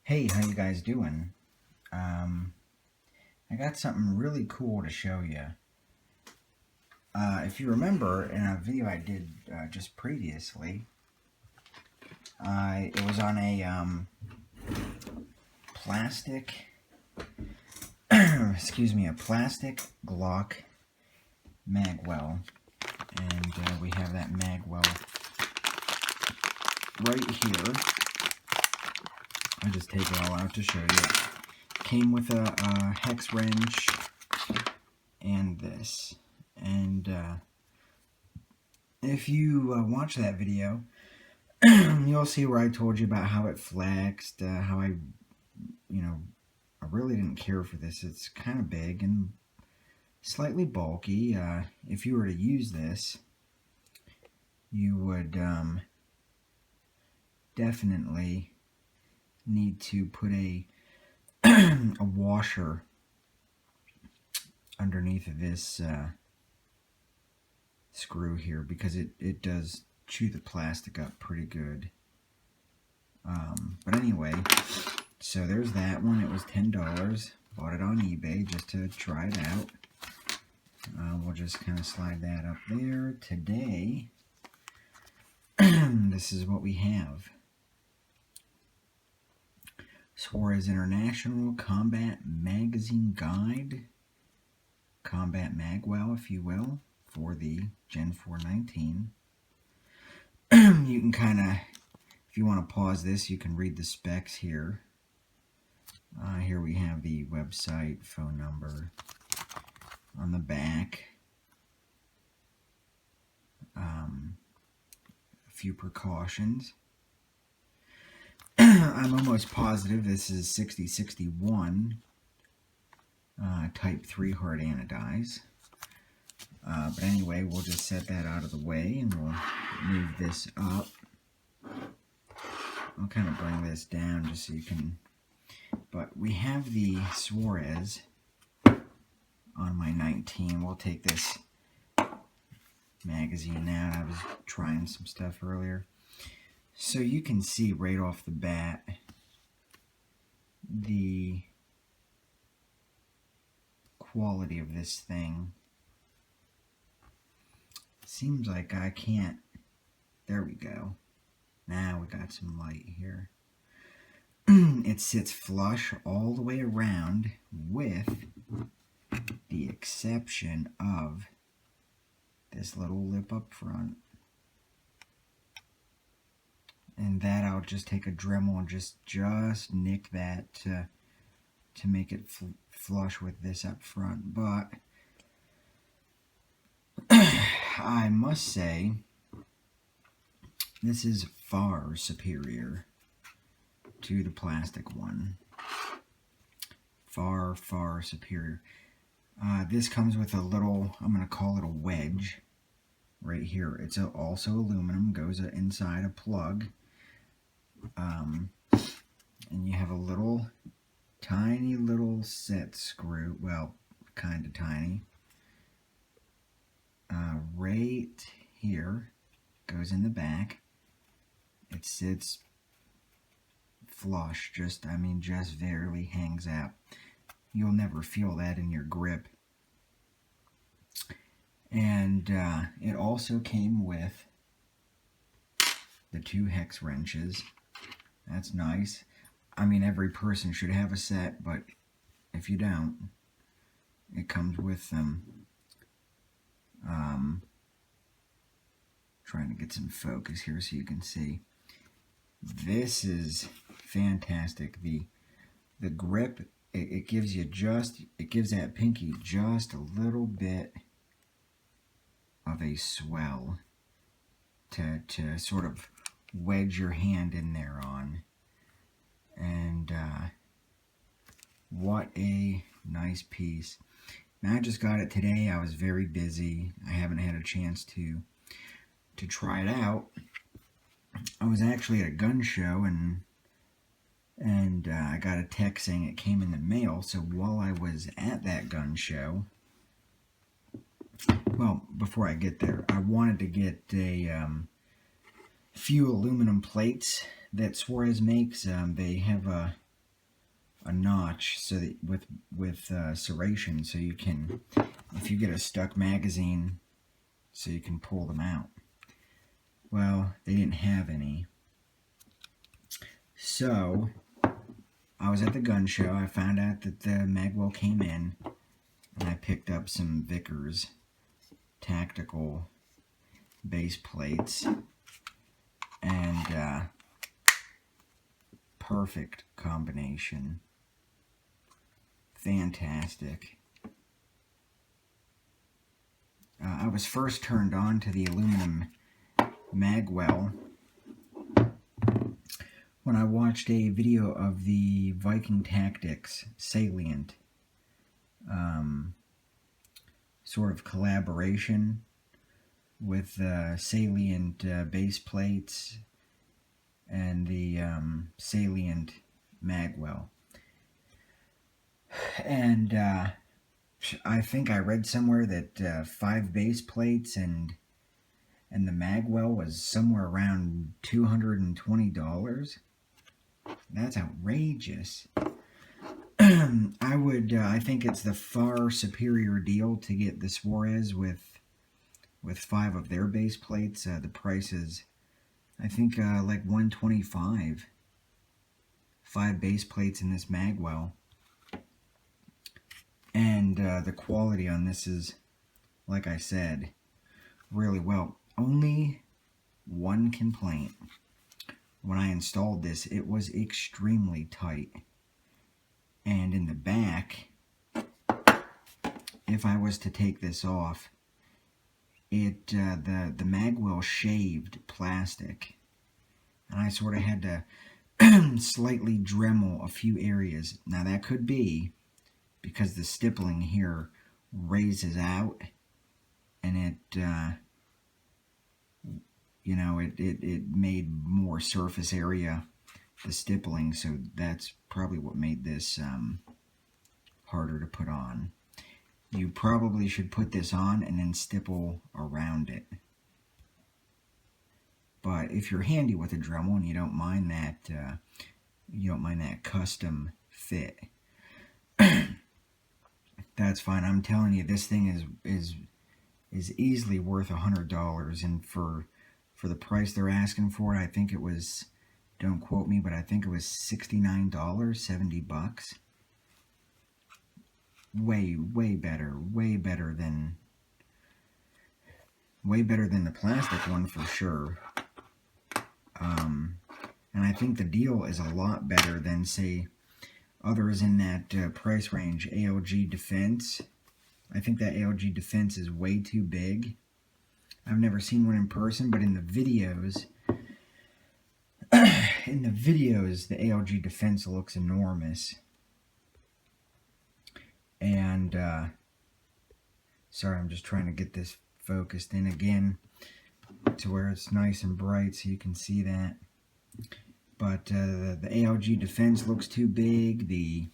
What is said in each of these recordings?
Hey, how you guys doing? I got something really cool to show you. If you remember, in a video I did just previously, it was on a plastic, excuse me, a plastic Glock magwell, and we have that magwell right here. I'll just take it all out to show you. Came with a hex wrench and this. And if you watch that video, you'll see where I told you about how it flexed, how I really didn't care for this. It's kind of big and slightly bulky. If you were to use this, you would definitely need to put a a washer underneath of this screw here, because it does chew the plastic up pretty good. But anyway, so there's that one. It was $10. Bought it on eBay just to try it out. We'll just kind of slide that up there. Today, this is what we have. Saurez International Combat Magazine Guide. Combat Magwell, if you will, for the Gen 419. You can kind of, if you want to pause this, you can read the specs here. Here we have the website, phone number on the back. A few precautions. I'm almost positive this is 6061 type 3 hard anodize. But anyway, we'll just set that out of the way and we'll move this up. I'll kind of bring this down just so you can... But we have the Saurez on my 19. We'll take this magazine out. I was trying some stuff earlier. So you can see right off the bat the quality of this thing. Seems like I can't... There we go. Now we got some light here. It sits flush all the way around, with the exception of this little lip up front. And that I'll just take a Dremel and just nick that to make it flush with this up front. But I must say, this is far superior to the plastic one. Far, far superior. This comes with a little, I'm going to call it a wedge right here. It's also aluminum, goes inside a plug. And you have a little, tiny little set screw, well, kind of tiny, right here, goes in the back. It sits flush, just barely hangs out. You'll never feel that in your grip. And it also came with the 2 hex wrenches. That's nice. Every person should have a set, but if you don't, it comes with them. Trying to get some focus here so you can see. This is fantastic. The grip, it gives you it gives that pinky just a little bit of a swell to sort of wedge your hand in there on. And what a nice piece. Now, I just got it today. I was very busy. I haven't had a chance to try it out. I was actually at a gun show, and I got a text saying it came in the mail. So while I was at that gun show, well, before I get there, I wanted to get a few aluminum plates that Saurez makes. They have notch so that with serration, so you can, if you get a stuck magazine, so you can pull them out. Well, they didn't have any. So I was at the gun show. I found out that the magwell came in, and I picked up some Vickers tactical base plates, and perfect combination. Fantastic. I was first turned on to the aluminum magwell when I watched a video of the Viking Tactics Salient sort of collaboration with Salient base plates and the Salient magwell. And I think I read somewhere that 5 base plates and the magwell was somewhere around $220. That's outrageous. I think it's the far superior deal to get the Saurez with 5 of their base plates. The price is, I think, like $125. 5 base plates in this magwell. And the quality on this is, like I said, really well. Only one complaint. When I installed this, it was extremely tight. And in the back, if I was to take this off, the magwell shaved plastic. And I sort of had to slightly Dremel a few areas. Now that could be because the stippling here raises out, and it made more surface area, the stippling, so that's probably what made this harder to put on. You probably should put this on and then stipple around it. But if you're handy with a Dremel and you don't mind that custom fit, that's fine. I'm telling you, this thing is easily worth $100, and for the price they're asking for it, I think it was, don't quote me, but I think it was $69, $70. Way better than the plastic one for sure. And I think the deal is a lot better than, say, others in that price range. ALG Defense. I think that ALG Defense is way too big. I've never seen one in person, but in the videos, the ALG Defense looks enormous. And sorry, I'm just trying to get this focused in again to where it's nice and bright so you can see that. But the ALG Defense looks too big. The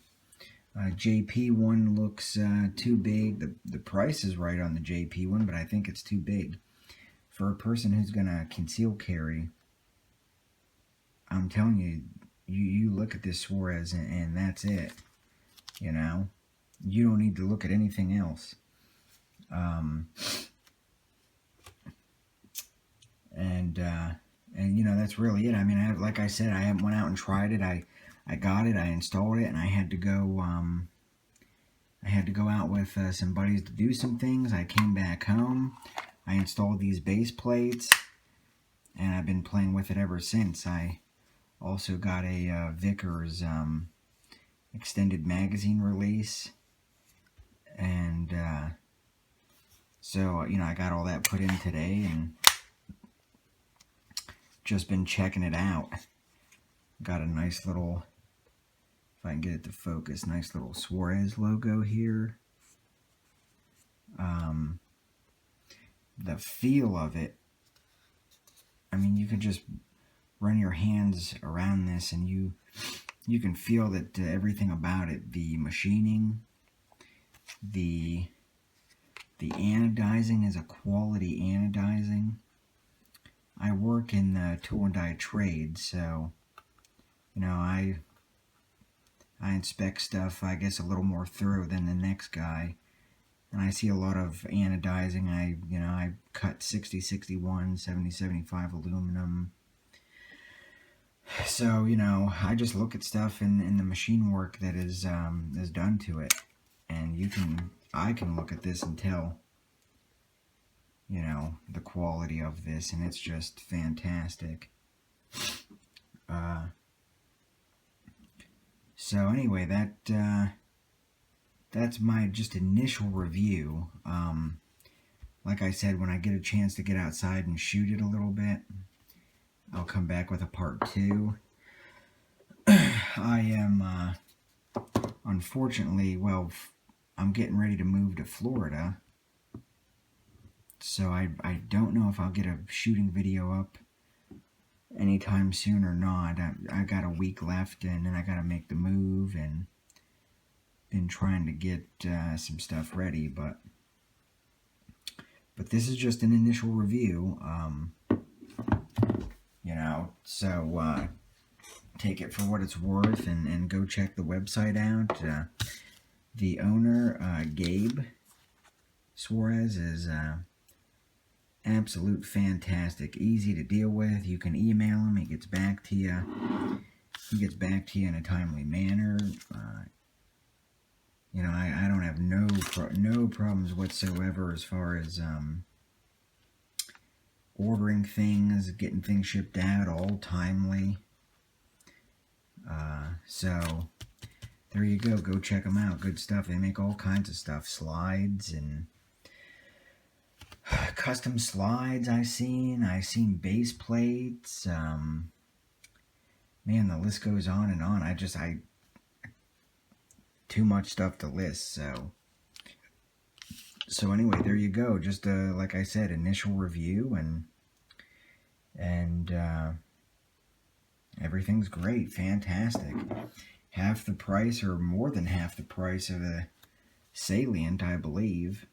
JP one looks too big. The price is right on the JP one, but I think it's too big. For a person who's going to conceal carry, I'm telling you, you look at this Saurez and that's it. You know? You don't need to look at anything else. And you know, that's really it. I mean, like I said, I went out and tried it. I got it, I installed it, and I had to go out with some buddies to do some things. I came back home. I installed these base plates, and I've been playing with it ever since. I also got a Vickers extended magazine release, and so, you know, I got all that put in today, and just been checking it out. Got a nice little, if I can get it to focus, nice little Saurez logo here. The feel of it, I mean, you can just run your hands around this and you can feel that everything about it, the machining, the anodizing is a quality anodizing. I work in the tool and die trade, so, you know, I I inspect stuff, I guess, a little more thorough than the next guy. And I see a lot of anodizing. I cut 60, 61, 70, 75 aluminum. So, I just look at stuff in the machine work that is done to it. And I can look at this and tell, the quality of this, and it's just fantastic. So anyway, that's my just initial review. Like I said, when I get a chance to get outside and shoot it a little bit, I'll come back with a part 2. I am, unfortunately, I'm getting ready to move to Florida, so I don't know if I'll get a shooting video up anytime soon or not. I got a week left, and then I got to make the move, and been trying to get some stuff ready, but this is just an initial review, so take it for what it's worth, and go check the website out. The owner, Gabe Saurez, is absolute fantastic, easy to deal with. You can email him, he gets back to you. He gets back to you in a timely manner. I don't have no problems whatsoever as far as ordering things, getting things shipped out, all timely. So there you go. Go check them out. Good stuff. They make all kinds of stuff, slides and custom slides. I've seen base plates. Man, the list goes on and on. Too much stuff to list. So anyway, there you go. Just like I said, initial review, and everything's great, fantastic. Half the price, or more than half the price of a Salient, I believe.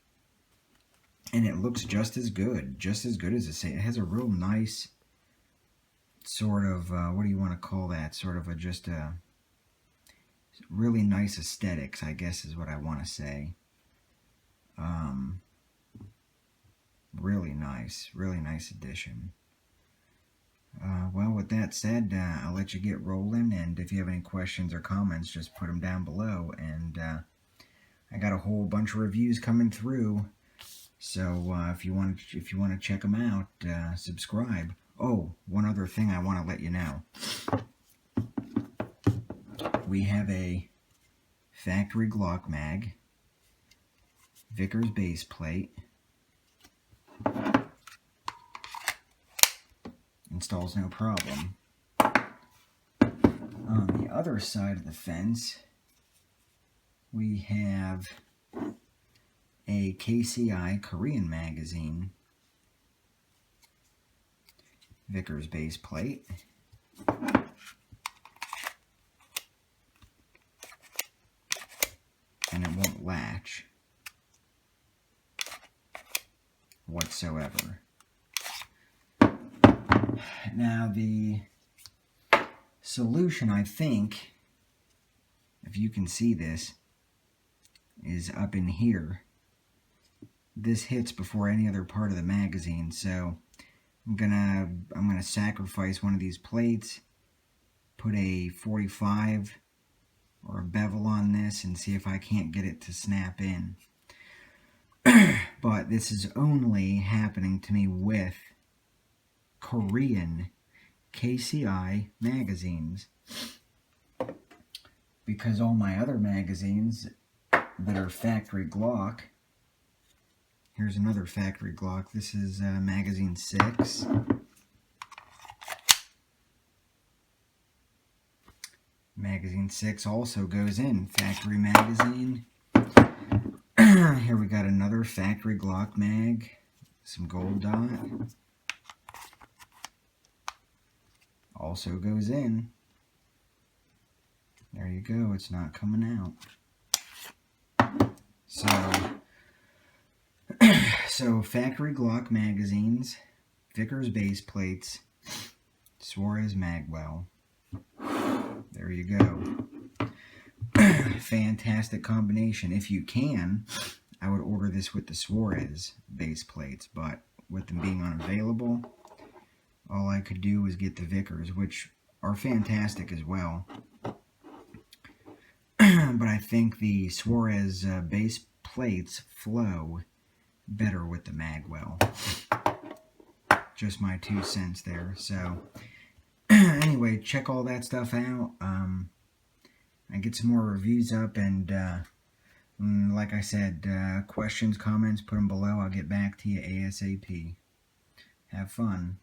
And it looks just as good as a Salient. It has a real nice sort of, what do you want to call that? Sort of just a really nice aesthetics, I guess is what I want to say. Really nice addition. Well, with that said, I'll let you get rolling, and if you have any questions or comments, just put them down below. And I got a whole bunch of reviews coming through, so if you want to check them out, subscribe. Oh, one other thing I want to let you know. We have a factory Glock mag, Vickers base plate, installs no problem. On the other side of the fence, we have a KCI Korean magazine, Vickers base plate, and it won't latch whatsoever. Now the solution, I think, if you can see this, is up in here. This hits before any other part of the magazine, so I'm gonna sacrifice one of these plates, put a 45 or a bevel on this, and see if I can't get it to snap in. But this is only happening to me with Korean KCI magazines, because all my other magazines that are factory Glock, here's another factory Glock, this is magazine 6, magazine 6 also goes in factory magazine. Here we got another factory Glock mag, some gold dot, also goes in. There you go, it's not coming out. So factory Glock magazines, Vickers base plates, Saurez magwell. There you go. fantastic combination. If you can, I would order this with the Saurez base plates, but with them being unavailable, all I could do was get the Vickers, which are fantastic as well. But I think the Saurez base plates flow better with the magwell. Just my 2 cents there. So anyway, check all that stuff out. I get some more reviews up, and like I said, questions, comments, put them below. I'll get back to you ASAP. Have fun.